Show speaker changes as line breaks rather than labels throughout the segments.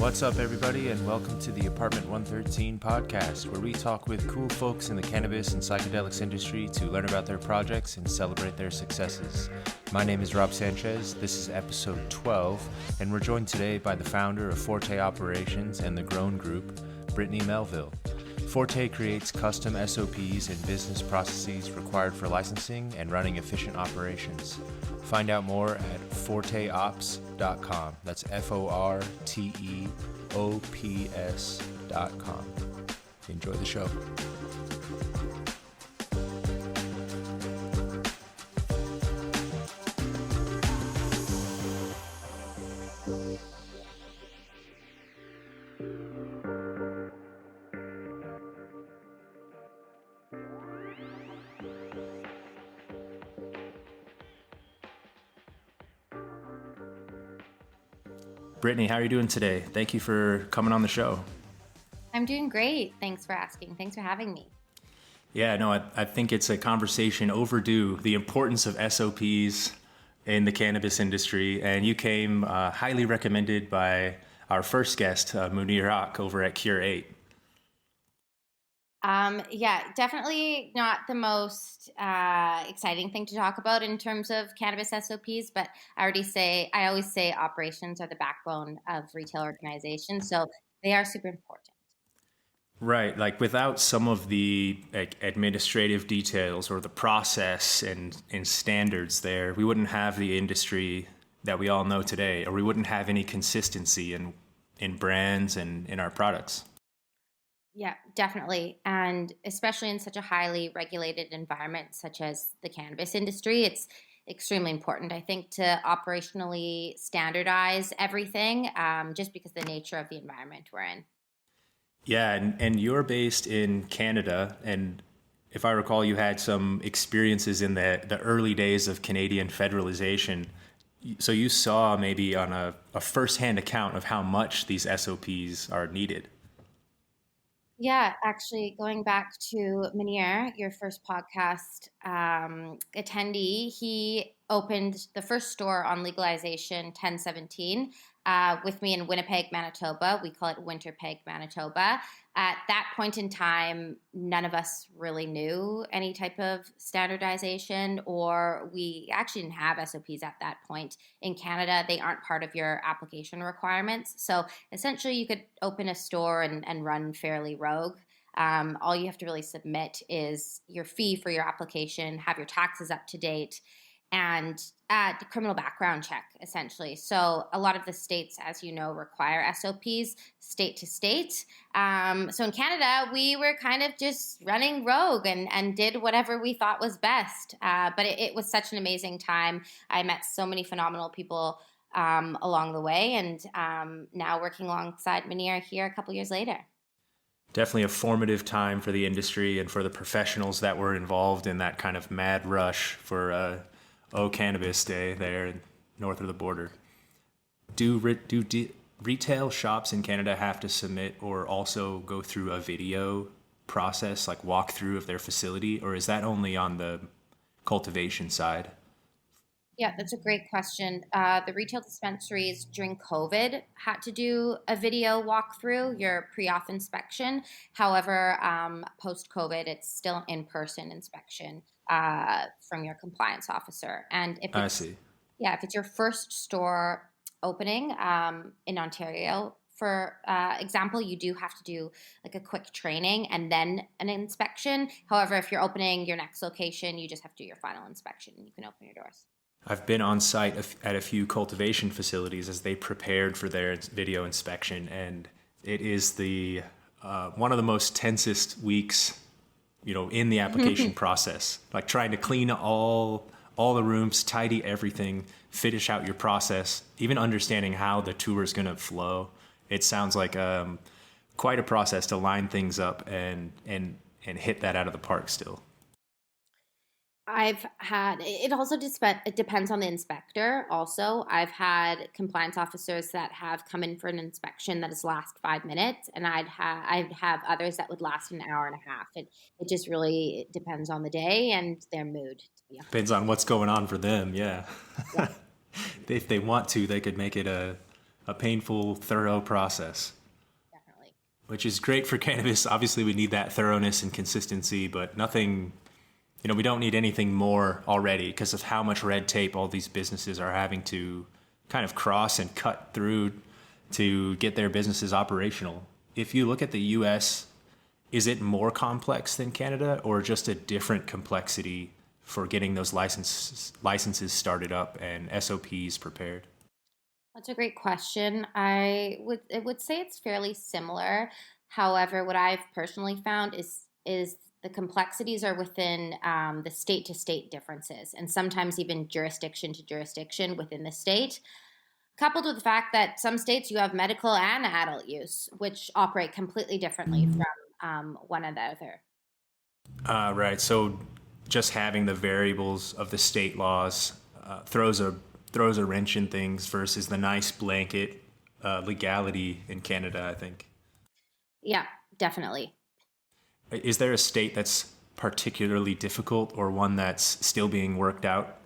What's up, everybody, and welcome to the Apartment 113 podcast, where we talk with cool folks in the cannabis and psychedelics industry to learn about their projects and celebrate their successes. My name is Rob Sanchez. This is episode 12, and we're joined today by the founder of Forte Operations and the Grown Group, Brytany Melville. Forte creates custom SOPs and business processes required for licensing and running efficient operations. Find out more at forteops.com. That's FORTEOPS.com. Enjoy the show. Brytany, how are you doing today? Thank you for coming on the show.
I'm doing great. Thanks for asking. Thanks for having me.
Yeah, no, I think it's a conversation overdue, the importance of SOPs in the cannabis industry. And you came highly recommended by our first guest, Munir Haq, over at Cure 8.
Yeah, definitely not the most exciting thing to talk about in terms of cannabis SOPs, but I always say operations are the backbone of retail organizations, so they are super important.
Right, like without some of the administrative details or the process and standards there, we wouldn't have the industry that we all know today, or we wouldn't have any consistency in brands and in our products.
Yeah, definitely. And especially in such a highly regulated environment such as the cannabis industry, it's extremely important, I think, to operationally standardize everything just because of the nature of the environment we're in.
Yeah, and you're based in Canada, and if I recall, you had some experiences in the early days of Canadian federalization. So you saw maybe on a first-hand account of how much these SOPs are needed.
Yeah, actually, going back to Munir, your first podcast attendee, he opened the first store on legalization 1017 with me in Winnipeg, Manitoba. We call it Winterpeg, Manitoba. At that point in time, none of us really knew any type of standardization, or we actually didn't have SOPs at that point. In Canada, they aren't part of your application requirements. So essentially, you could open a store and run fairly rogue. All you have to really submit is your fee for your application, have your taxes up to date, and the criminal background check, essentially. So a lot of the states, as you know, require SOPs state to state. So in Canada, we were kind of just running rogue and did whatever we thought was best. But it was such an amazing time. I met so many phenomenal people along the way, and now working alongside Munir here a couple years later.
Definitely a formative time for the industry and for the professionals that were involved in that kind of mad rush for Cannabis Day there north of the border. Do retail shops in Canada have to submit or also go through a video process, like walkthrough of their facility, or is that only on the cultivation side?
Yeah, that's a great question. The retail dispensaries during COVID had to do a video walkthrough, your pre-auth inspection. However, post-COVID, it's still in-person inspection from your compliance officer. And if it's your first store opening in Ontario, for example, you do have to do like a quick training and then an inspection. However, if you're opening your next location, you just have to do your final inspection and you can open your doors.
I've been on site at a few cultivation facilities as they prepared for their video inspection, and it is the one of the most tensest weeks, in the application process. Like trying to clean all the rooms, tidy everything, finish out your process, even understanding how the tour is going to flow. It sounds like quite a process to line things up and hit that out of the park still.
It also it depends on the inspector. Also, I've had compliance officers that have come in for an inspection that has last 5 minutes, and I'd have others that would last an hour and a half. It just really depends on the day and their mood. To be honest.
Depends on what's going on for them. Yeah. If they want to, they could make it a a painful, thorough process.
Definitely.
Which is great for cannabis. Obviously, we need that thoroughness and consistency, but nothing, we don't need anything more already because of how much red tape all these businesses are having to kind of cross and cut through to get their businesses operational. If you look at the US, is it more complex than Canada or just a different complexity for getting those licenses started up and SOPs prepared?
That's a great question. I would say it's fairly similar. However, what I've personally found is the complexities are within the state to state differences, and sometimes even jurisdiction to jurisdiction within the state. Coupled with the fact that some states you have medical and adult use, which operate completely differently from one another.
Right. So just having the variables of the state laws throws a wrench in things versus the nice blanket legality in Canada, I think.
Yeah, definitely.
Is there a state that's particularly difficult or one that's still being worked out?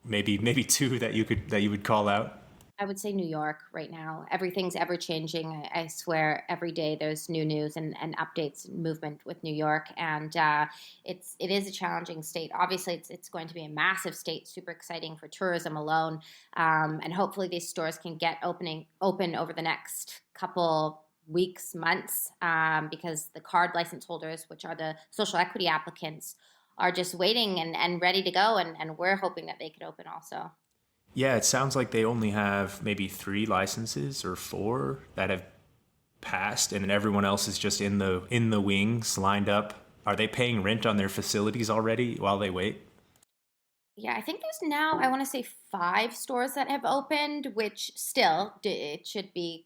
Maybe two that you would call out?
I would say New York right now. Everything's ever changing. I swear every day there's new news and updates and movement with New York, and it is a challenging state. Obviously, it's going to be a massive state, super exciting for tourism alone, and hopefully these stores can get open over the next couple weeks, months, because the card license holders, which are the social equity applicants, are just waiting and ready to go, and we're hoping that they could open also.
Yeah, it sounds like they only have maybe 3 licenses or 4 that have passed, and then everyone else is just in the wings, lined up. Are they paying rent on their facilities already while they wait?
Yeah, I think there's now, I want to say 5 stores that have opened, which still it should be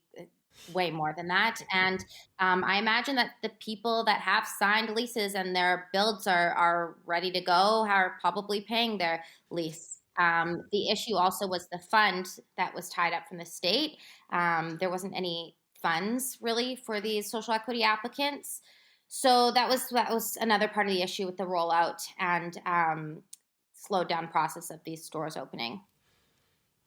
way more than that. And I imagine that the people that have signed leases and their builds are ready to go are probably paying their lease. The issue also was the fund that was tied up from the state. There wasn't any funds really for these social equity applicants. So that was another part of the issue with the rollout and slowed down process of these stores opening.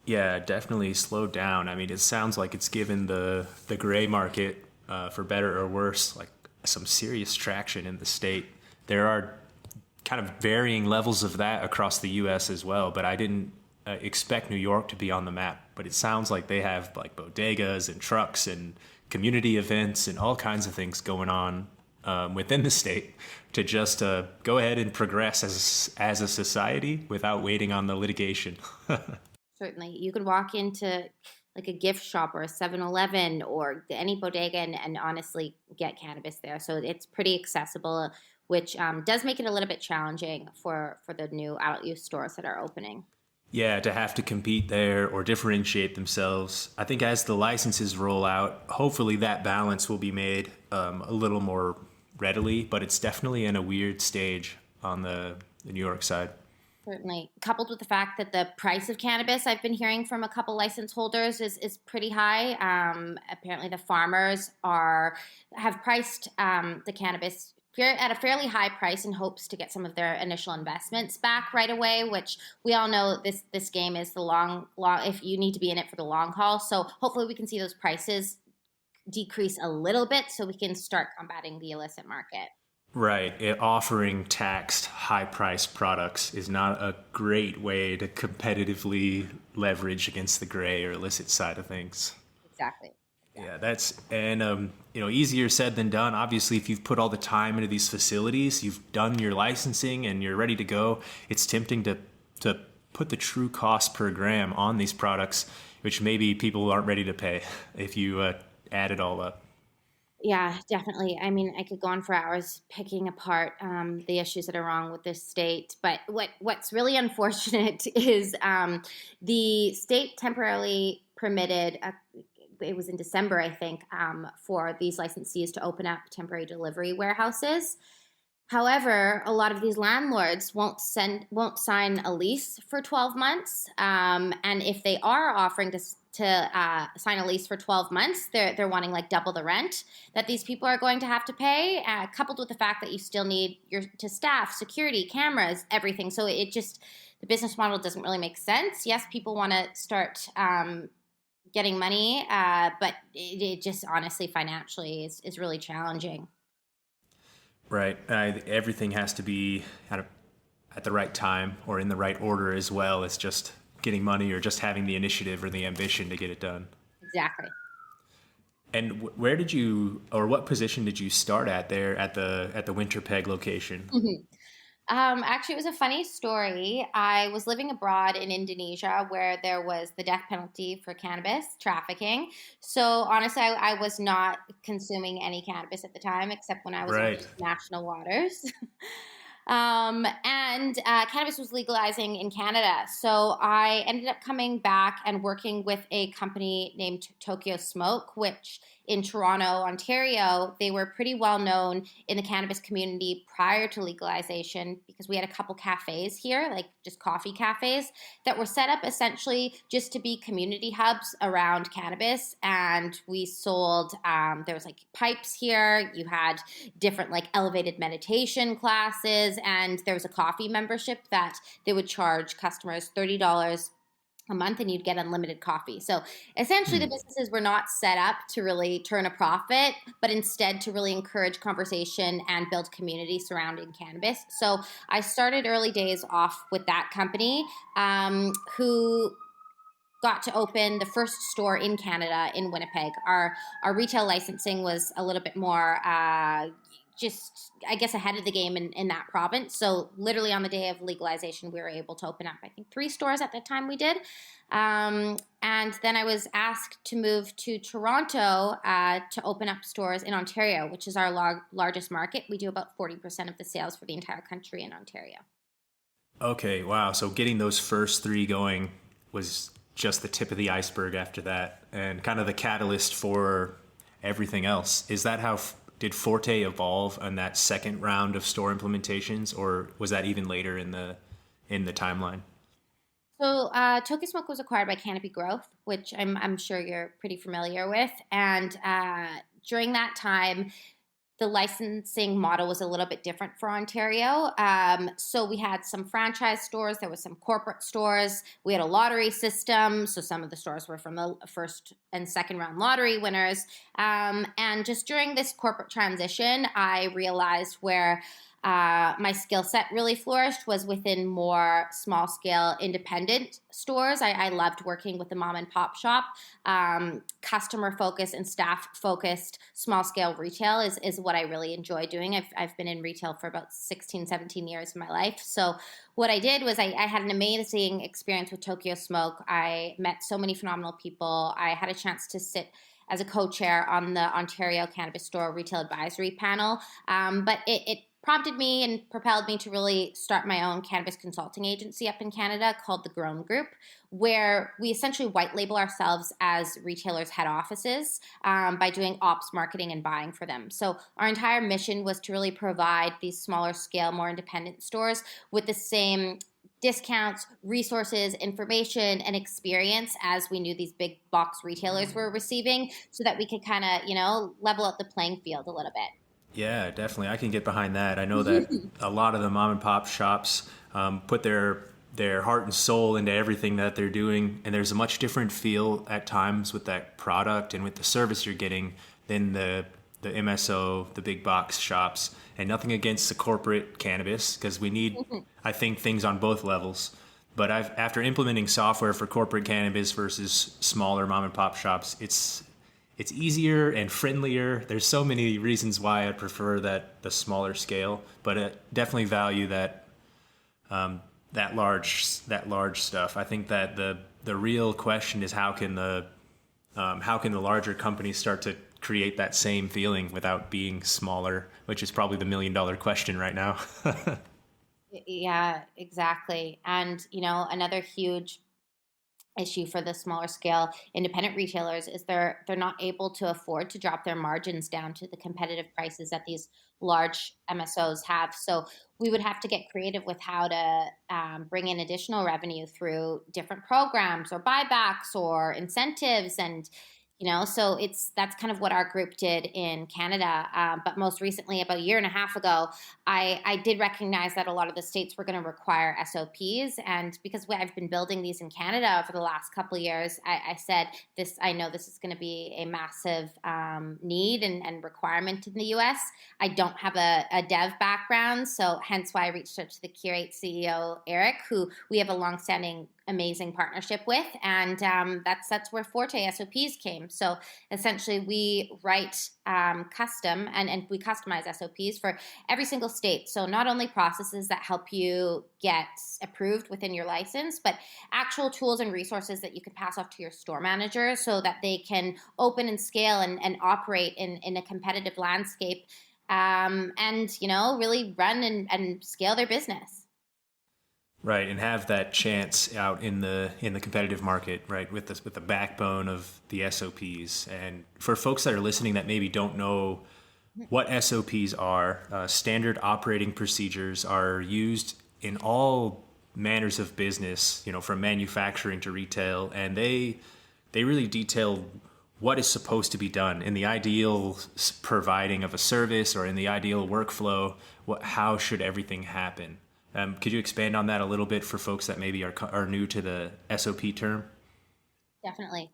Yeah, definitely slowed down. I mean, it sounds like it's given the gray market, for better or worse, like some serious traction in the state. There are kind of varying levels of that across the U.S. as well, but I didn't expect New York to be on the map. But it sounds like they have like bodegas and trucks and community events and all kinds of things going on within the state to just go ahead and progress as a society without waiting on the litigation.
Certainly. You could walk into like a gift shop or a 7-Eleven or any bodega and honestly get cannabis there. So it's pretty accessible, which does make it a little bit challenging for the new adult use stores that are opening.
Yeah, to have to compete there or differentiate themselves. I think as the licenses roll out, hopefully that balance will be made a little more readily, but it's definitely in a weird stage on the New York side.
Certainly. Coupled with the fact that the price of cannabis, I've been hearing from a couple license holders, is pretty high. Apparently, the farmers have priced the cannabis at a fairly high price in hopes to get some of their initial investments back right away. Which we all know this game is the long. If you need to be in it for the long haul, so hopefully we can see those prices decrease a little bit so we can start combating the illicit market.
Right. Offering taxed high priced products is not a great way to competitively leverage against the gray or illicit side of things.
Exactly.
Yeah, easier said than done. Obviously, if you've put all the time into these facilities, you've done your licensing and you're ready to go, it's tempting to put the true cost per gram on these products, which maybe people aren't ready to pay if you add it all up.
Yeah, definitely. I mean, I could go on for hours picking apart the issues that are wrong with this state. But what's really unfortunate is the state temporarily permitted, it was in December, I think, for these licensees to open up temporary delivery warehouses. However, a lot of these landlords won't sign a lease for 12 months, and if they are offering to sign a lease for 12 months, they're wanting like double the rent that these people are going to have to pay, coupled with the fact that you still need to staff, security, cameras, everything. So the business model doesn't really make sense. Yes, people want to start getting money, but it just honestly financially is really challenging.
Right. Everything has to be kind of at the right time or in the right order as well as just getting money or just having the initiative or the ambition to get it done.
Exactly.
And where did you, or what position did you start at there at the Winterpeg location?
Mhm. Actually, it was a funny story. I was living abroad in Indonesia where there was the death penalty for cannabis trafficking. So honestly, I was not consuming any cannabis at the time, except when I was in
Right.
international waters. And cannabis was legalizing in Canada. So I ended up coming back and working with a company named Tokyo Smoke, which in Toronto, Ontario, they were pretty well known in the cannabis community prior to legalization because we had a couple cafes here, like just coffee cafes, that were set up essentially just to be community hubs around cannabis. And we sold, there was like pipes here, you had different like elevated meditation classes, and there was a coffee membership that they would charge customers $30 a month and you'd get unlimited coffee. So essentially the
Hmm.
businesses were not set up to really turn a profit, but instead to really encourage conversation and build community surrounding cannabis. So I started early days off with that company, who got to open the first store in Canada in Winnipeg. Our retail licensing was a little bit more just I guess ahead of the game in that province. So literally on the day of legalization, we were able to open up I think 3 stores at the time we did. And then I was asked to move to Toronto to open up stores in Ontario, which is our largest market. We do about 40% of the sales for the entire country in Ontario.
Okay. Wow. So getting those first three going was just the tip of the iceberg after that and kind of the catalyst for everything else. Is that how did Forte evolve on that second round of store implementations, or was that even later in the timeline?
So, Toki Smoke was acquired by Canopy Growth, which I'm sure you're pretty familiar with. And during that time, the licensing model was a little bit different for Ontario. So we had some franchise stores, there was some corporate stores. We had a lottery system, so some of the stores were from the first and second round lottery winners. And just during this corporate transition, I realized where my skill set really flourished was within more small scale independent stores. I loved working with the mom and pop shop. Customer focused and staff focused small scale retail is what I really enjoy doing. I've been in retail for about 16, 17 years of my life. So what I did was I had an amazing experience with Tokyo Smoke. I met so many phenomenal people. I had a chance to sit as a co-chair on the Ontario Cannabis Store Retail Advisory Panel. But it prompted me and propelled me to really start my own cannabis consulting agency up in Canada called the Grown Group, where we essentially white label ourselves as retailers' head offices by doing ops, marketing, and buying for them. So our entire mission was to really provide these smaller scale, more independent stores with the same discounts, resources, information, and experience as we knew these big box retailers were receiving so that we could kind of, level out the playing field a little bit.
Yeah, definitely. I can get behind that. I know that a lot of the mom and pop shops put their heart and soul into everything that they're doing, and there's a much different feel at times with that product and with the service you're getting than the MSO, the big box shops. And nothing against the corporate cannabis because we need, I think, things on both levels. But after implementing software for corporate cannabis versus smaller mom and pop shops, it's easier and friendlier. There's so many reasons why I prefer the smaller scale, but I definitely value that large stuff. I think that the real question is how can the larger companies start to create that same feeling without being smaller, which is probably the $1 million question right now.
Yeah, exactly. And, another huge issue for the smaller scale independent retailers is they're not able to afford to drop their margins down to the competitive prices that these large MSOs have. So we would have to get creative with how to bring in additional revenue through different programs or buybacks or incentives. And So that's kind of what our group did in Canada. But most recently, about a year and a half ago, I did recognize that a lot of the states were going to require SOPs, and because I've been building these in Canada for the last couple of years, I said this. I know this is going to be a massive need and requirement in the U.S. I don't have a dev background, so hence why I reached out to the Curate CEO Eric, who we have a longstanding amazing partnership with, and that's where Forte SOPs came. So essentially, we write custom and we customize SOPs for every single state. So not only processes that help you get approved within your license, but actual tools and resources that you can pass off to your store manager so that they can open and scale and operate in a competitive landscape, and really run and scale their business.
Right, and have that chance out in the competitive market, right, with the backbone of the SOPs. And for folks that are listening that maybe don't know what SOPs are, standard operating procedures are used in all manners of business, from manufacturing to retail, and they really detail what is supposed to be done in the ideal providing of a service or in the ideal workflow. How should everything happen? Could you expand on that a little bit for folks that maybe are new to the SOP term?
Definitely.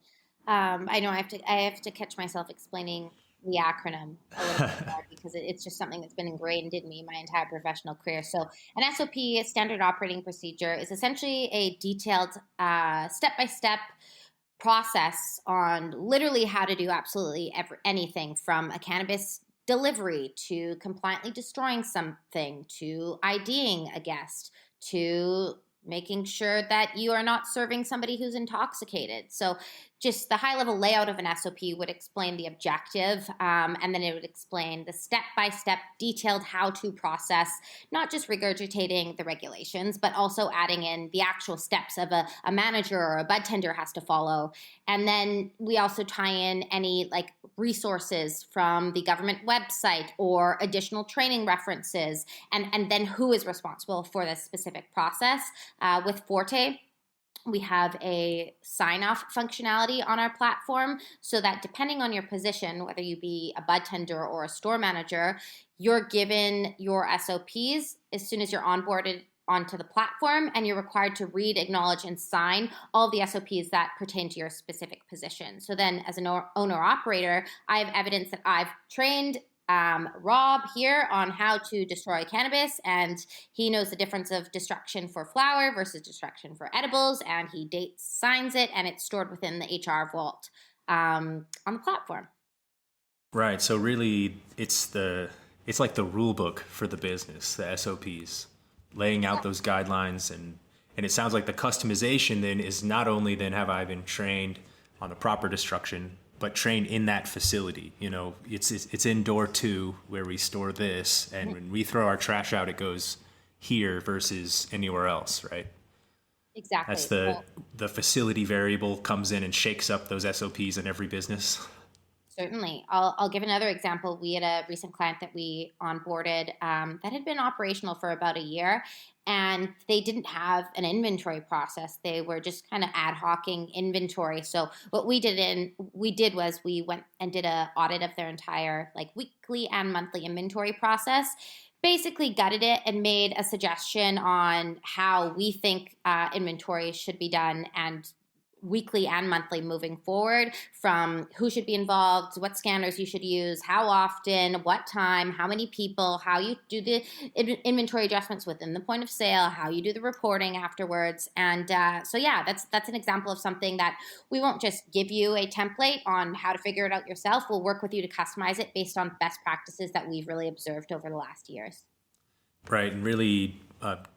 I know I have to catch myself explaining the acronym a little bit more because it's just something that's been ingrained in me my entire professional career. So an SOP, a standard operating procedure, is essentially a detailed step-by-step process on literally how to do absolutely anything from a cannabis delivery to compliantly destroying something to IDing a guest to making sure that you are not serving somebody who's intoxicated. So just the high level layout of an SOP would explain the objective, and then it would explain the step-by-step detailed how-to process, not just regurgitating the regulations, but also adding in the actual steps of a manager or a bud tender has to follow. And then we also tie in any resources from the government website or additional training references, and then who is responsible for this specific process. With Forte, we have a sign-off functionality on our platform so that depending on your position, whether you be a bud tender or a store manager, you're given your SOPs as soon as you're onboarded onto the platform, and you're required to read, acknowledge, and sign all of the SOPs that pertain to your specific position. So then as an owner-operator, I have evidence that I've trained Rob here on how to destroy cannabis, and he knows the difference of destruction for flower versus destruction for edibles, and he dates, signs it, and it's stored within the HR vault on the platform.
Right. So really, it's like the rule book for the business, the SOPs, laying out those guidelines, and it sounds like the customization then is not only then have I been trained on the proper destruction, but trained in that facility. It's in door 2 where we store this, and when we throw our trash out, it goes here versus anywhere else, right?
Exactly.
That's the facility variable comes in and shakes up those SOPs in every business.
Certainly. I'll give another example. We had a recent client that we onboarded that had been operational for about a year, and they didn't have an inventory process. They were just kind of ad hocing inventory. So what we did was we went and did an audit of their entire weekly and monthly inventory process, basically gutted it and made a suggestion on how we think inventory should be done, and weekly and monthly moving forward, from who should be involved, what scanners you should use, how often, what time, how many people, how you do the inventory adjustments within the point of sale, how you do the reporting afterwards. And so yeah, that's an example of something that we won't just give you a template on how to figure it out yourself. We'll work with you to customize it based on best practices that we've really observed over the last years.
Right, and really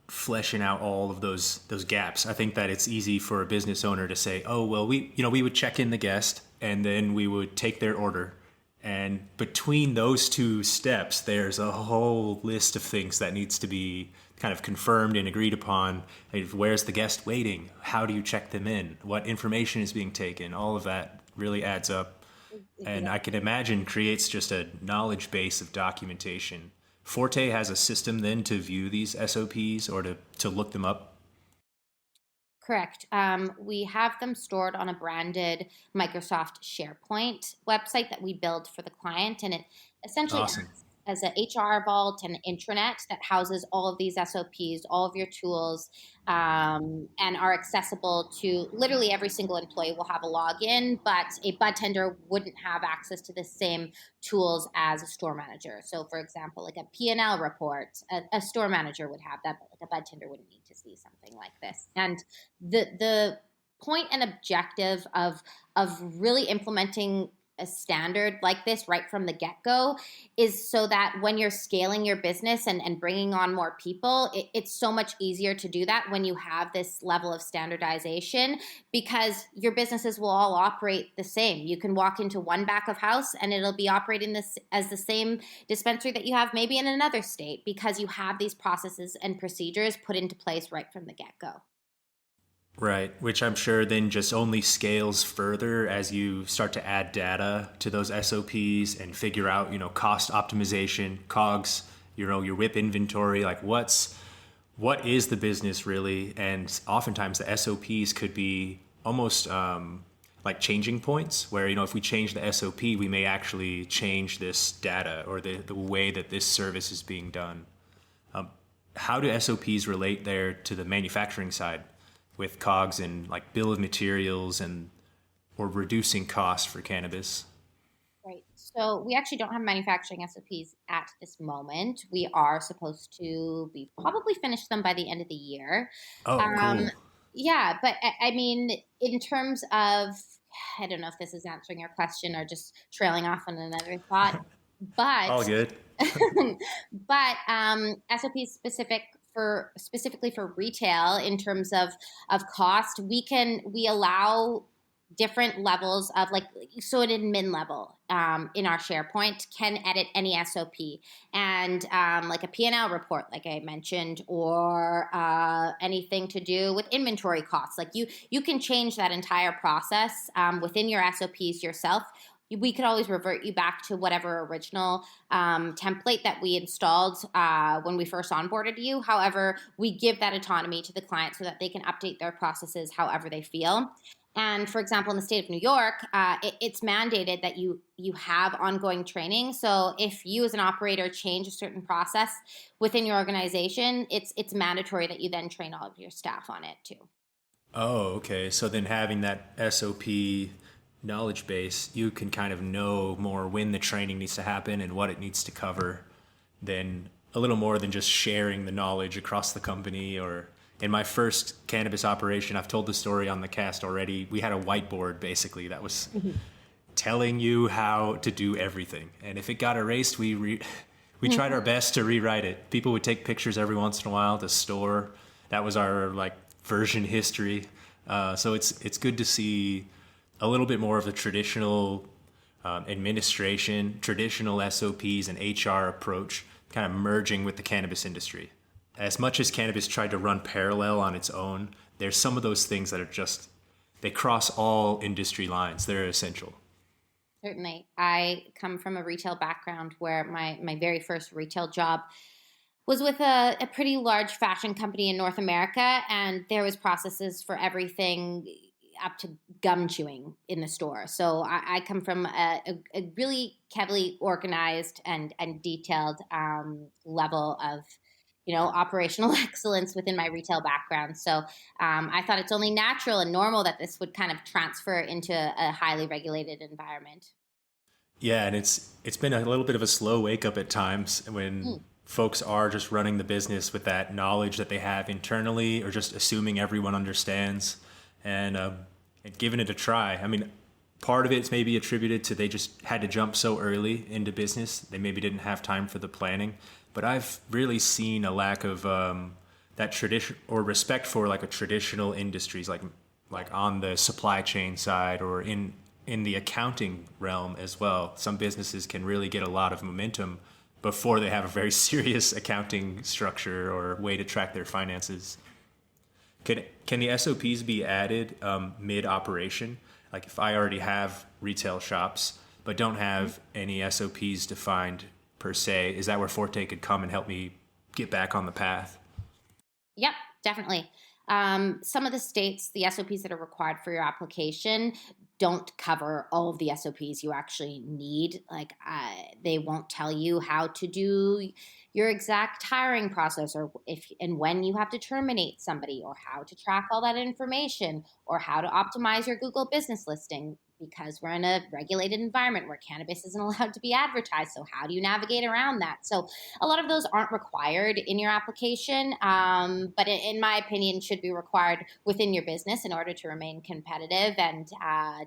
fleshing out all of those gaps. I think that it's easy for a business owner to say, "Oh, well, we would check in the guest and then we would take their order." And between those two steps, there's a whole list of things that needs to be kind of confirmed and agreed upon. Where's the guest waiting? How do you check them in? What information is being taken? All of that really adds up. And I can imagine creates just a knowledge base of documentation. Forte has a system then to view these SOPs or to look them up?
Correct. We have them stored on a branded Microsoft SharePoint website that we build for the client, and it essentially
Awesome.
acts as an HR vault and intranet that houses all of these SOPs, all of your tools, and are accessible to literally every single employee will have a login, but a bud tender wouldn't have access to the same tools as a store manager. So, for example, like a P&L report, a store manager would have that, but like a bud tender wouldn't need to see something like this. And the point and objective of really implementing a standard like this right from the get-go is so that when you're scaling your business and bringing on more people, it's so much easier to do that when you have this level of standardization, because your businesses will all operate the same. You can walk into one back of house and it'll be operating this as the same dispensary that you have maybe in another state, because you have these processes and procedures put into place right from the get-go.
Right, which I'm sure then just only scales further as you start to add data to those SOPs and figure out, cost optimization, COGS, your WIP inventory, like what is the business really? And oftentimes the SOPs could be almost like changing points where, if we change the SOP, we may actually change this data or the way that this service is being done. How do SOPs relate there to the manufacturing side with COGS and like bill of materials or reducing costs for cannabis?
Right. So we actually don't have manufacturing SOPs at this moment. We are supposed to be probably finish them by the end of the year.
Oh,
Um,
cool.
yeah, but I mean, in terms of, I don't know if this is answering your question or just trailing off on another thought, but
All good.
but SOPs specifically for retail in terms of cost, we allow different levels of, like, so an admin level in our SharePoint can edit any SOP, and like a P&L report, like I mentioned, or anything to do with inventory costs. Like you can change that entire process within your SOPs yourself. We could always revert you back to whatever original template that we installed when we first onboarded you. However, we give that autonomy to the client so that they can update their processes however they feel. And for example, in the state of New York, it's mandated that you have ongoing training. So if you as an operator change a certain process within your organization, it's mandatory that you then train all of your staff on it too.
Oh, okay. So then having that SOP knowledge base, you can kind of know more when the training needs to happen and what it needs to cover than a little more than just sharing the knowledge across the company. Or in my first cannabis operation, I've told the story on the cast already. We had a whiteboard basically that was telling you how to do everything. And if it got erased, we tried our best to rewrite it. People would take pictures every once in a while to store. That was our like version history. So it's good to see a little bit more of the traditional administration, traditional SOPs and HR approach kind of merging with the cannabis industry. As much as cannabis tried to run parallel on its own, there's some of those things that are just, they cross all industry lines. They're essential.
Certainly. I come from a retail background where my very first retail job was with a pretty large fashion company in North America, and there was processes for everything up to gum chewing in the store. So I come from a really heavily organized and detailed level of operational excellence within my retail background. So I thought it's only natural and normal that this would kind of transfer into a highly regulated environment.
Yeah, and it's been a little bit of a slow wake up at times when folks are just running the business with that knowledge that they have internally or just assuming everyone understands and giving it a try. I mean, part of it's maybe attributed to they just had to jump so early into business. They maybe didn't have time for the planning. But I've really seen a lack of that tradition or respect for like a traditional industries, like on the supply chain side or in the accounting realm as well. Some businesses can really get a lot of momentum before they have a very serious accounting structure or way to track their finances. Can the SOPs be added mid operation? Like if I already have retail shops but don't have any SOPs defined per se, is that where Forte could come and help me get back on the path?
Yep, definitely. Some of the states, the SOPs that are required for your application don't cover all of the SOPs you actually need. Like they won't tell you how to do your exact hiring process, or if and when you have to terminate somebody, or how to track all that information, or how to optimize your Google business listing, because we're in a regulated environment where cannabis isn't allowed to be advertised. So how do you navigate around that? So a lot of those aren't required in your application, but in my opinion, should be required within your business in order to remain competitive and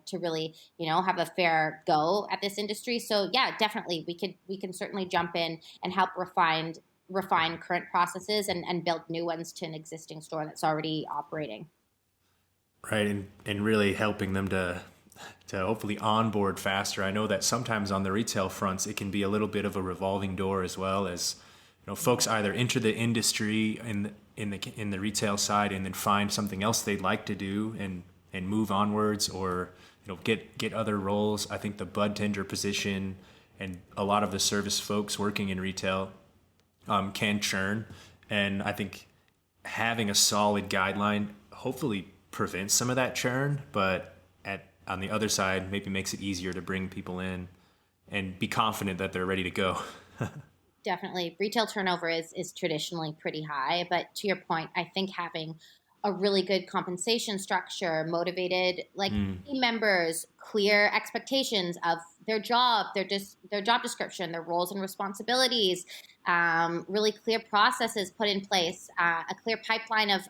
to really, have a fair go at this industry. So yeah, definitely, we can certainly jump in and help refine current processes and build new ones to an existing store that's already operating.
Right, and really helping them to hopefully onboard faster. I know that sometimes on the retail fronts, it can be a little bit of a revolving door, as well as, folks either enter the industry in the retail side and then find something else they'd like to do and move onwards, or get other roles. I think the bud tender position and a lot of the service folks working in retail can churn, and I think having a solid guideline hopefully prevents some of that churn, but on the other side, maybe makes it easier to bring people in and be confident that they're ready to go.
Definitely. Retail turnover is traditionally pretty high, but to your point, I think having a really good compensation structure, motivated team members, clear expectations of their job, their job description, their roles and responsibilities, really clear processes put in place, a clear pipeline of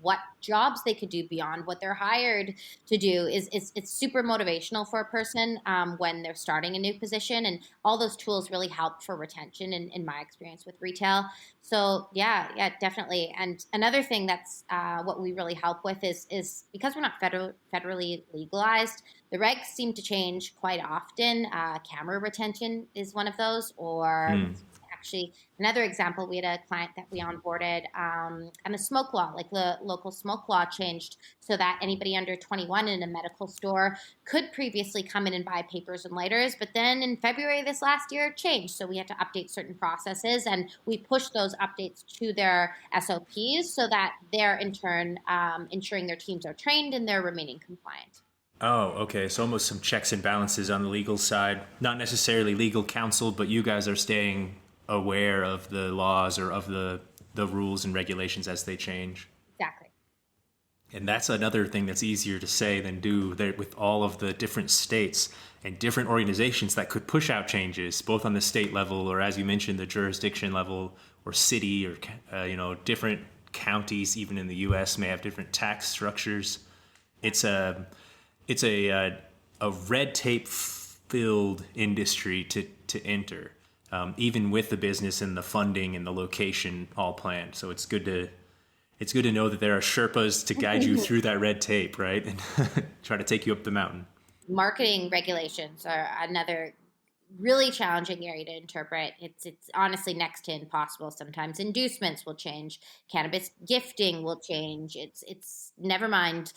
what jobs they could do beyond what they're hired to do it's super motivational for a person when they're starting a new position, and all those tools really help for retention in my experience with retail. So yeah, definitely. And another thing that's what we really help with is because we're not federally legalized, the regs seem to change quite often. Camera retention is one of those, or actually another example, we had a client that we onboarded and the smoke law, like the local smoke law changed so that anybody under 21 in a medical store could previously come in and buy papers and lighters, but then in February this last year it changed, so we had to update certain processes, and we pushed those updates to their SOPs so that they're in turn ensuring their teams are trained and they're remaining compliant.
Oh, okay. So almost some checks and balances on the legal side. Not necessarily legal counsel, but you guys are staying aware of the laws or of the rules and regulations as they change.
Exactly.
And that's another thing that's easier to say than do, there with all of the different states and different organizations that could push out changes, both on the state level or, as you mentioned, the jurisdiction level, or city, or different counties, even in the U.S., may have different tax structures. It's a red tape filled industry to enter, even with the business and the funding and the location all planned. So it's good to know that there are Sherpas to guide you through that red tape, right? And try to take you up the mountain.
Marketing regulations are another really challenging area to interpret. It's honestly next to impossible sometimes. Inducements will change. Cannabis gifting will change. It's never mind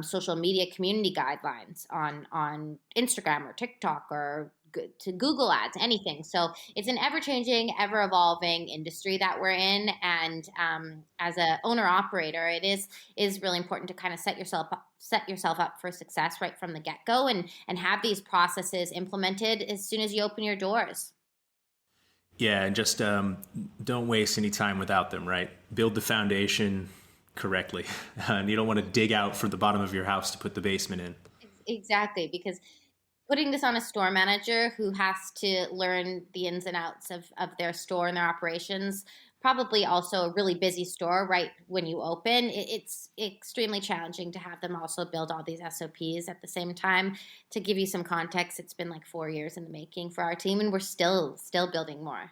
social media community guidelines on Instagram or TikTok or to Google ads, anything. So it's an ever-changing, ever-evolving industry that we're in. And as a owner-operator, it is really important to kind of set yourself up for success right from the get-go, and have these processes implemented as soon as you open your doors.
Yeah, and just don't waste any time without them, right? Build the foundation correctly. And you don't want to dig out from the bottom of your house to put the basement in.
Exactly, because putting this on a store manager who has to learn the ins and outs of their store and their operations, probably also a really busy store right when you open, it's extremely challenging to have them also build all these SOPs at the same time. To give you some context, it's been like 4 years in the making for our team, and we're still building more.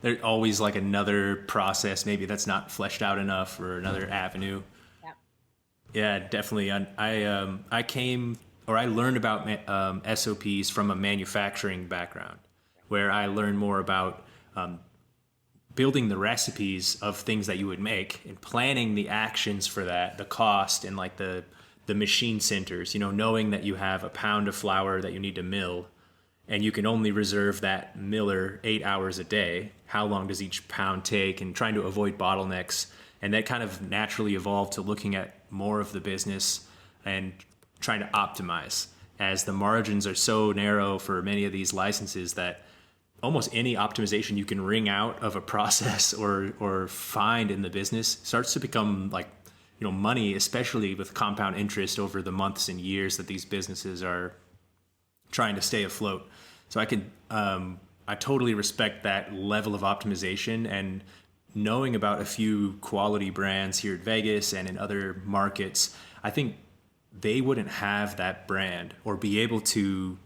There's always like another process maybe that's not fleshed out enough, or another avenue. Yeah, definitely. I learned about SOPs from a manufacturing background, where I learned more about building the recipes of things that you would make and planning the actions for that, the cost, and like the machine centers, knowing that you have a pound of flour that you need to mill, and you can only reserve that miller 8 hours a day. How long does each pound take? And trying to avoid bottlenecks And that kind of naturally evolved to looking at more of the business and trying to optimize, as the margins are so narrow for many of these licenses that almost any optimization you can wring out of a process or find in the business starts to become like, money, especially with compound interest over the months and years that these businesses are trying to stay afloat. So I totally respect that level of optimization, and knowing about a few quality brands here at Vegas and in other markets, I think they wouldn't have that brand or be able to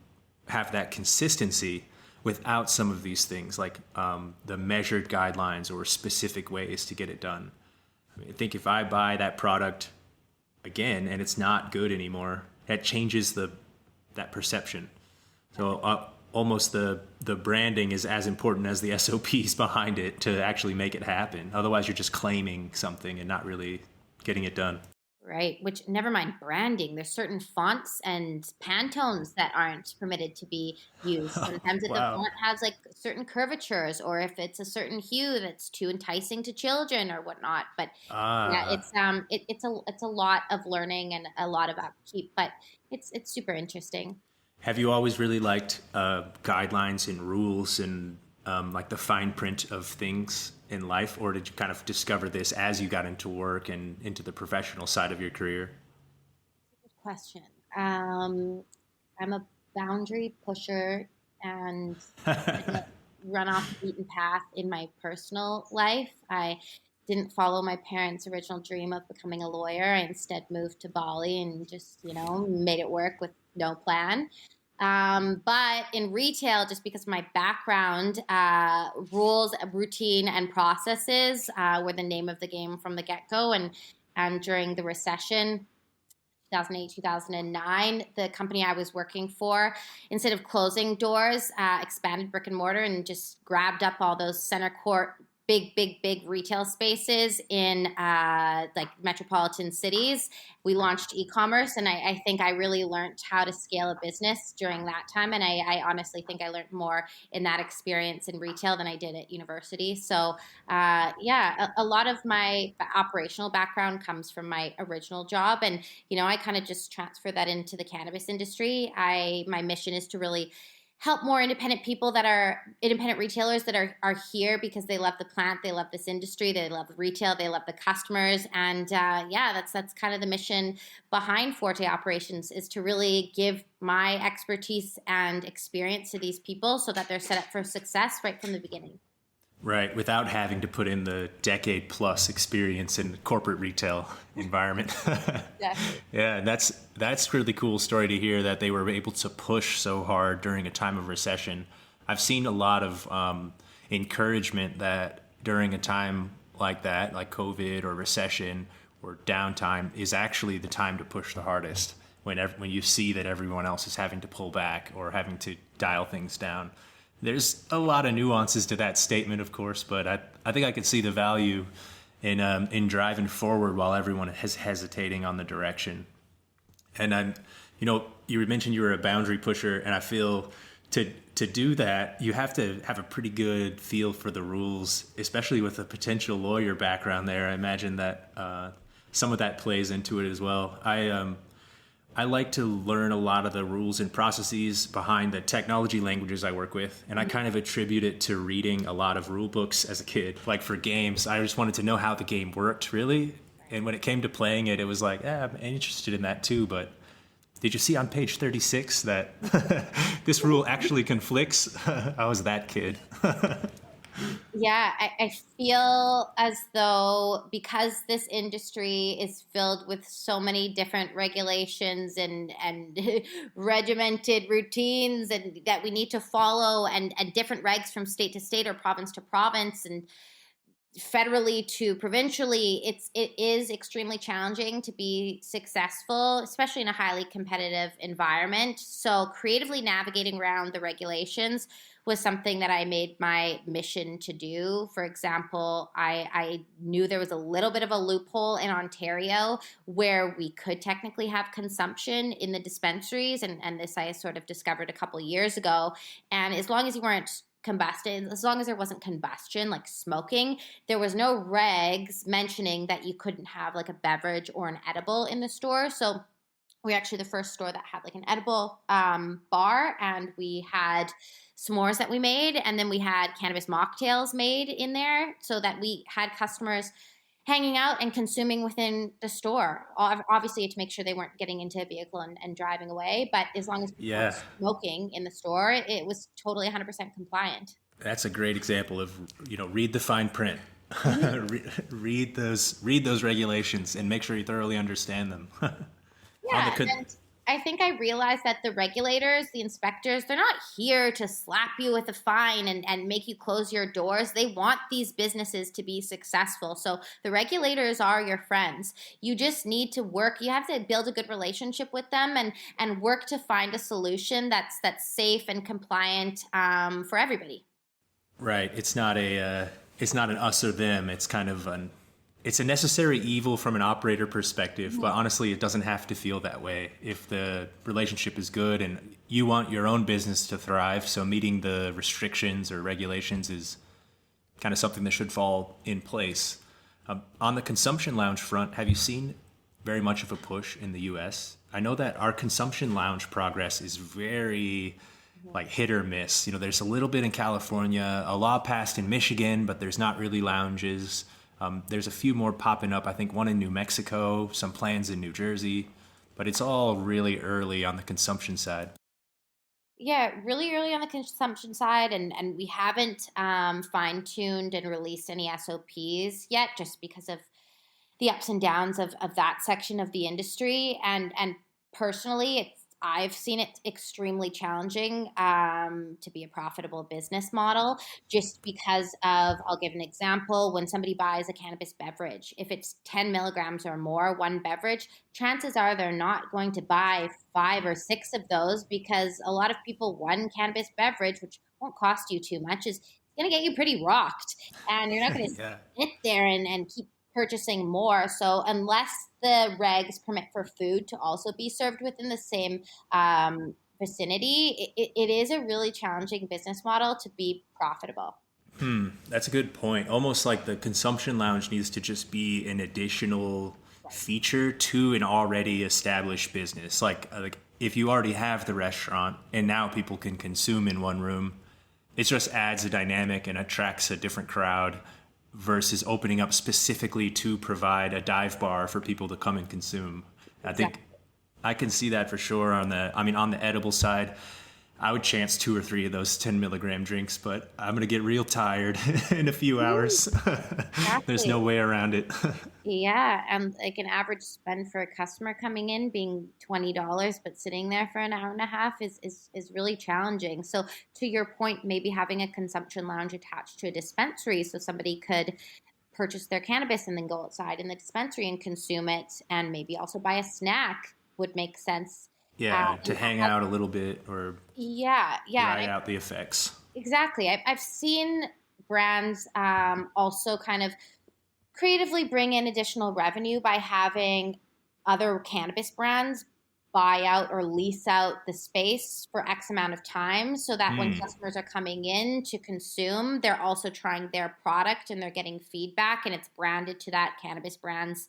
have that consistency without some of these things, like the measured guidelines or specific ways to get it done. I think if I buy that product again and it's not good anymore, that changes that perception. So almost the branding is as important as the SOPs behind it to actually make it happen. Otherwise, you're just claiming something and not really getting it done.
Right. Which, never mind branding, there's certain fonts and Pantones that aren't permitted to be used. Sometimes if the
Wow.
font has like certain curvatures, or if it's a certain hue that's too enticing to children or whatnot. But yeah,
Ah,
it's a lot of learning and a lot of upkeep, but it's super interesting.
have you always really liked guidelines and rules and like the fine print of things in life, or did you kind of discover this as you got into work and into the professional side of your career?
Good question. I'm a boundary pusher and didn't run off the beaten path in my personal life. I didn't follow my parents' original dream of becoming a lawyer. I instead moved to Bali and just, made it work with no plan. But in retail, just because of my background, rules, routine, and processes were the name of the game from the get-go. And during the recession, 2008, 2009, the company I was working for, instead of closing doors, expanded brick and mortar and just grabbed up all those center court, big retail spaces in like metropolitan cities. We launched e-commerce, and I think I really learned how to scale a business during that time. And I honestly think I learned more in that experience in retail than I did at university. So yeah, a lot of my operational background comes from my original job, and I kind of just transfer that into the cannabis industry. My mission is to really help more independent people that are independent retailers that are here because they love the plant, they love this industry, they love retail, they love the customers. And yeah, that's kind of the mission behind Forte Operations, is to really give my expertise and experience to these people so that they're set up for success right from the beginning.
Right, without having to put in the decade plus experience in the corporate retail environment.
Yeah.
Yeah, and that's really cool story to hear that they were able to push so hard during a time of recession. I've seen a lot of encouragement that during a time like that, like COVID or recession or downtime, is actually the time to push the hardest when you see that everyone else is having to pull back or having to dial things down. There's a lot of nuances to that statement, of course, but I think I could see the value in driving forward while everyone is hesitating on the direction. And you mentioned you were a boundary pusher, and I feel to do that, you have to have a pretty good feel for the rules, especially with a potential lawyer background there. I imagine that some of that plays into it as well. I like to learn a lot of the rules and processes behind the technology languages I work with, and I kind of attribute it to reading a lot of rule books as a kid. Like for games, I just wanted to know how the game worked, really. And when it came to playing it, it was like, I'm interested in that too, but did you see on page 36 that this rule actually conflicts? I was that kid.
Yeah, I feel as though because this industry is filled with so many different regulations and regimented routines and that we need to follow, and different regs from state to state or province to province and federally to provincially, it is extremely challenging to be successful, especially in a highly competitive environment. So creatively navigating around the regulations was something that I made my mission to do. For example, I knew there was a little bit of a loophole in Ontario where we could technically have consumption in the dispensaries, and this I sort of discovered a couple years ago. And as long as you weren't combusted, as long as there wasn't combustion, like smoking, there was no regs mentioning that you couldn't have like a beverage or an edible in the store. So we're actually the first store that had like an edible bar, and we had s'mores that we made, and then we had cannabis mocktails made in there so that we had customers hanging out and consuming within the store. Obviously, to make sure they weren't getting into a vehicle and driving away, but as long as people weren't
Yeah,
smoking in the store, it was totally 100% compliant.
that's a great example of, read the fine print.
Mhm.
Read those regulations and make sure you thoroughly understand them. On the
Yeah,
con-
and I think I realized that the regulators, the inspectors, they're not here to slap you with a fine and make you close your doors. They want these businesses to be successful. So the regulators are your friends. You just need to work. You have to build a good relationship with them and work to find a solution that's safe and compliant for everybody.
Right. It's not an us or them. It's a necessary evil from an operator perspective, but honestly, it doesn't have to feel that way if the relationship is good and you want your own business to thrive. So meeting the restrictions or regulations is kind of something that should fall in place. On the consumption lounge front, have you seen very much of a push in the US? I know that our consumption lounge progress is very like hit or miss. There's a little bit in California, a law passed in Michigan, but there's not really lounges. There's a few more popping up. I think one in New Mexico, some plans in New Jersey, but it's all really early on the consumption side.
Yeah, really early on the consumption side, and we haven't fine-tuned and released any SOPs yet, just because of the ups and downs of that section of the industry. And personally, I've seen it extremely challenging to be a profitable business model, just because of, I'll give an example. When somebody buys a cannabis beverage, if it's 10 milligrams or more, one beverage, chances are they're not going to buy 5 or 6 of those, because a lot of people, one cannabis beverage, which won't cost you too much, is going to get you pretty rocked. And you're not going to
Yeah.
sit there and keep purchasing more. So unless the regs permit for food to also be served within the same vicinity, it is a really challenging business model to be profitable.
That's a good point. Almost like the consumption lounge needs to just be an additional feature to an already established business. Like if you already have the restaurant and now people can consume in one room, it just adds a dynamic and attracts a different crowd versus opening up specifically to provide a dive bar for people to come and consume. I think
Exactly.
I can see that for sure on the edible side. I would chance 2 or 3 of those 10 milligram drinks, but I'm going to get real tired in a few hours. There's no
Exactly.
way around it.
Yeah, and like an average spend for a customer coming in being $20, but sitting there for an hour and a half is really challenging. So to your point, maybe having a consumption lounge attached to a dispensary, so somebody could purchase their cannabis and then go outside in the dispensary and consume it, and maybe also buy a snack would make sense.
Yeah, to
And
hang out a little bit or
yeah, yeah,
ride out the effects.
exactly. I've seen brands also kind of creatively bring in additional revenue by having other cannabis brands buy out or lease out the space for X amount of time, so that when
Hmm.
customers are coming in to consume, they're also trying their product and they're getting feedback, and it's branded to that cannabis brand's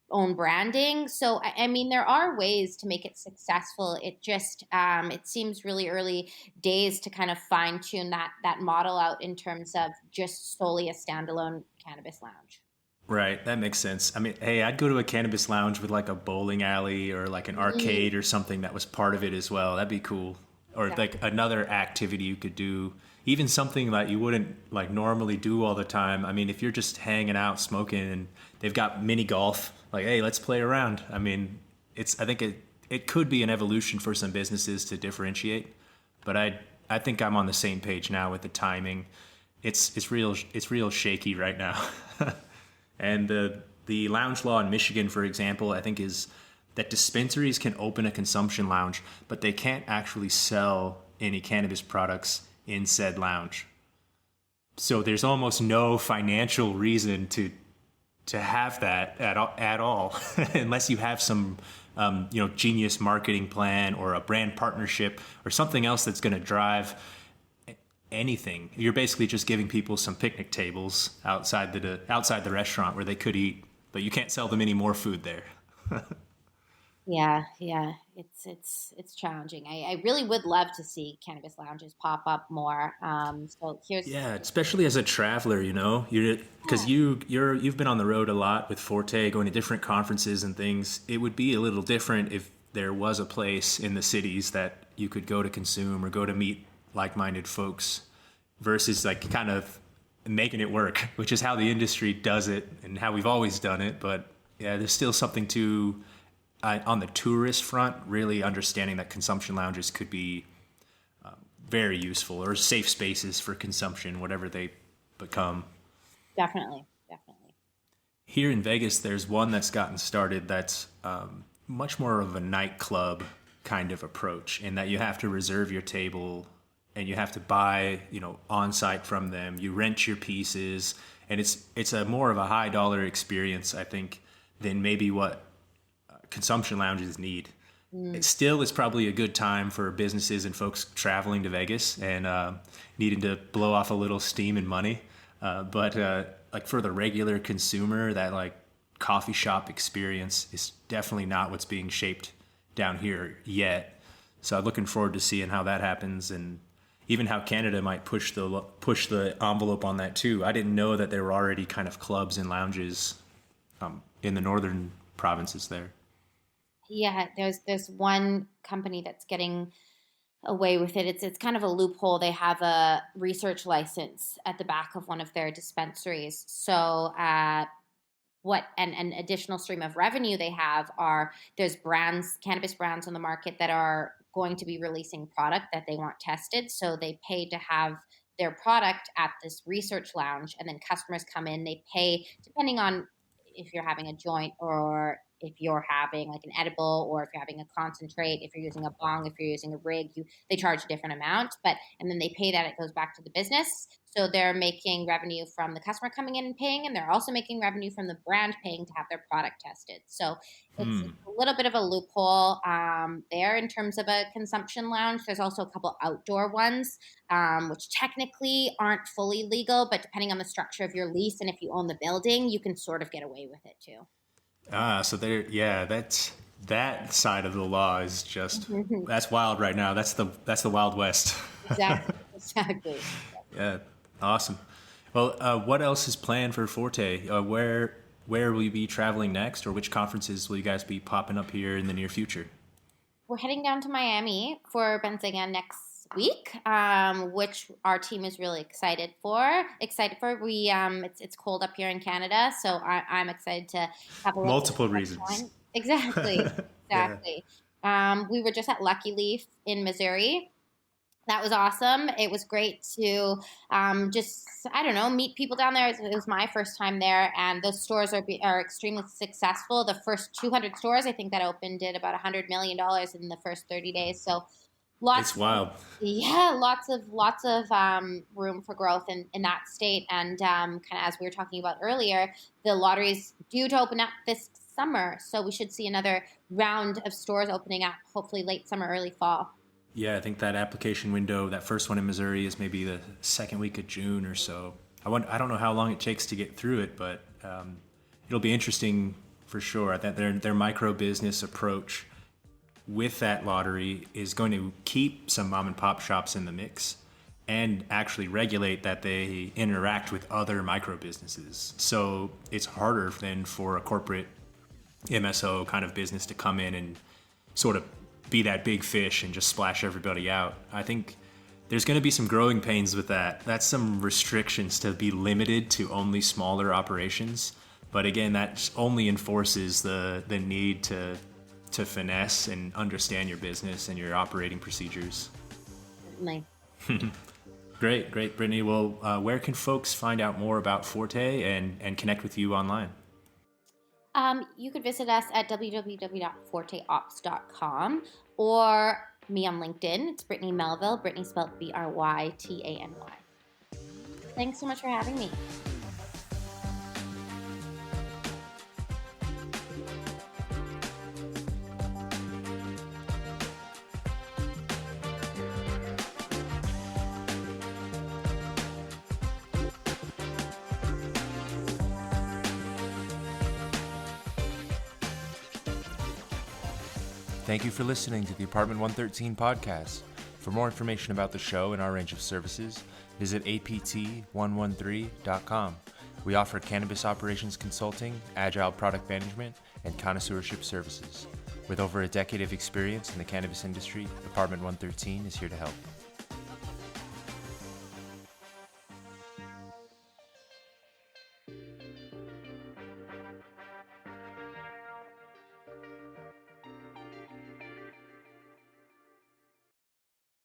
own branding. So, I mean, there are ways to make it successful. It just it seems really early days to kind of fine tune that model out in terms of just solely a standalone cannabis lounge.
Right, that makes sense. I mean, hey, I'd go to a cannabis lounge with like a bowling alley or like an
Mm,
arcade or something that was part of it as well. That'd be cool. Or like
exactly.
another activity you could do, even something that you wouldn't like normally do all the time. I mean, if you're just hanging out smoking and they've got mini golf, like, hey, let's play around. I mean, I think it could be an evolution for some businesses to differentiate, but I think I'm on the same page now with the timing. It's real shaky right now. And the lounge law in Michigan, for example, I think is that dispensaries can open a consumption lounge, but they can't actually sell any cannabis products in said lounge. So there's almost no financial reason to have that at all unless you have some genius marketing plan or a brand partnership or something else that's going to drive anything. You're basically just giving people some picnic tables outside the restaurant where they could eat, but you can't sell them any more food there.
Yeah, yeah, it's challenging. I really would love to see cannabis lounges pop up more. So here's
Yeah, especially as a traveler, you're because
yeah,
you've been on the road a lot with Forte, going to different conferences and things. It would be a little different if there was a place in the cities that you could go to consume or go to meet like-minded folks, versus like kind of making it work, which is how the industry does it and how we've always done it. But yeah, there's still something to on the tourist front, really understanding that consumption lounges could be very useful, or safe spaces for consumption, whatever they become.
definitely, definitely.
Here in Vegas, there's one that's gotten started that's much more of a nightclub kind of approach, in that you have to reserve your table and you have to buy, on site from them. You rent your pieces, and it's a more of a high dollar experience, I think, than maybe what consumption lounges need. It still is probably a good time for businesses and folks traveling to Vegas and needing to blow off a little steam and money. But like for the regular consumer, that like coffee shop experience is definitely not what's being shaped down here yet. So I'm looking forward to seeing how that happens, and even how Canada might push the envelope on that too. I didn't know that there were already kind of clubs and lounges in the northern provinces there.
Yeah, there's one company that's getting away with it. It's kind of a loophole. They have a research license at the back of one of their dispensaries. So what an additional stream of revenue they have are there's brands, cannabis brands on the market that are going to be releasing product that they want tested. So they pay to have their product at this research lounge, and then customers come in, they pay depending on if you're having a joint, or if you're having like an edible, or if you're having a concentrate, if you're using a bong, if you're using a rig, they charge a different amount, but and then they pay that, it goes back to the business. So they're making revenue from the customer coming in and paying, and they're also making revenue from the brand paying to have their product tested. So it's
Hmm.
a little bit of a loophole there in terms of a consumption lounge. There's also a couple outdoor ones, which technically aren't fully legal, but depending on the structure of your lease and if you own the building, you can sort of get away with it too.
So that side of the law is just,
Mhm.
that's wild right now. That's the Wild West.
Exactly. Exactly.
Yeah, awesome. Well, what else is planned for Forte? Where will you be traveling next, or which conferences will you guys be popping up here in the near future?
We're heading down to Miami for Benzinga next week, which our team is really excited for. We it's cold up here in Canada, so I'm excited to have a little bit of
Multiple reasons.
sunshine. Exactly,
Yeah.
exactly. We were just at Lucky Leaf in Missouri. That was awesome. It was great to just, I don't know, meet people down there. It was my first time there, and those stores are extremely successful. The first 200 stores, I think, that opened did about $100 million in the first 30 days. So lots,
It's wild.
yeah, lots of room for growth in that state. And kind of as we were talking about earlier, the lottery is due to open up this summer, so we should see another round of stores opening up, hopefully late summer, early fall.
Yeah, I think that application window, that first one in Missouri, is maybe the second week of June or so. I don't know how long it takes to get through it, but it'll be interesting for sure. That their micro business approach with that lottery is going to keep some mom and pop shops in the mix, and actually regulate that they interact with other micro businesses. So it's harder than for a corporate MSO kind of business to come in and sort of be that big fish and just splash everybody out. I think there's going to be some growing pains with that. That's some restrictions to be limited to only smaller operations. But again, that only enforces the need to finesse and understand your business and your operating procedures.
Certainly.
Great, Brytany. Well, where can folks find out more about Forte and connect with you online?
You could visit us at www.forteops.com, or me on LinkedIn. It's Brytany Melville. Brytany spelled Brytany. Thanks so much for having me.
Thank you for listening to the Apartment 113 podcast. For more information about the show and our range of services, visit apt113.com. We offer cannabis operations consulting, agile product management, and connoisseurship services. With over a decade of experience in the cannabis industry, Apartment 113 is here to help.